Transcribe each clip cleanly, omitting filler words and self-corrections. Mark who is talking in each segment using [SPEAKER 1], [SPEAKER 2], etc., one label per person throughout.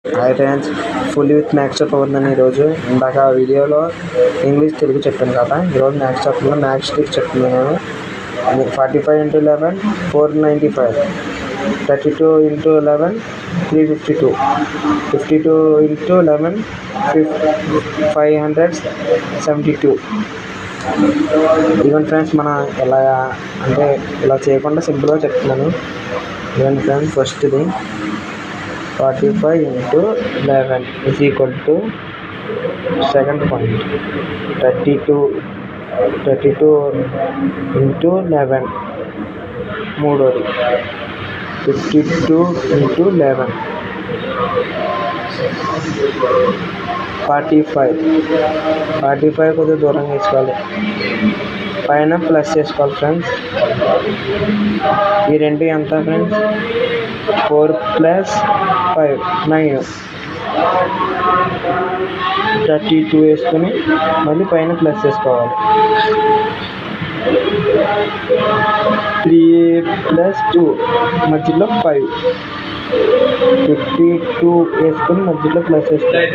[SPEAKER 1] Hi friends, fully with maths top అవుతుందని ఈరోజు ఇందాక వీడియోలో ఇంగ్లీష్ తెలుగు చెప్పాను కదా. ఈరోజు మ్యాథ్స్ టాప్లో మ్యాథ్స్ టిప్స్ చెప్తున్నాను. 45 into 11 495, 32 into 11 352, 52 into 11 572. ఇవన్నీ ఫ్రెండ్స్ మన ఎలా అంటే ఇలా చేయకుండా సింపుల్గా చెప్తున్నాను. ఇవన్నీ ఫ్రెండ్స్, ఫస్ట్ది 45 into 11 is equal to second point 32 into 11 మూడోది 52 into 11 45 కొద్దిగా దూరంగా వేసుకోవాలి, పైన ప్లస్ చేసుకోవాలి ఫ్రెండ్స్. ఈ రెండు ఎంత ఫ్రెండ్స్? 4 + 5 9, 32 వేసుకొని మళ్ళీ పైన ప్లస్ చేసుకోవాలి. 3 + 2 మధ్యలో 5, 52 వేసుకొని మధ్యలో ప్లస్ వేసుకోవాలి.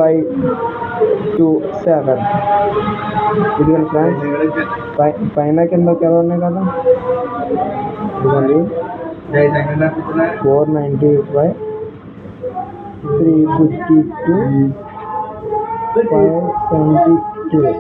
[SPEAKER 1] 5 2 7. ఇదిగోండి ఫ్రెండ్స్, పైన కింద ఒకేలా ఉన్నాయి కదా. ఇదిగోండి 495, 352, 572.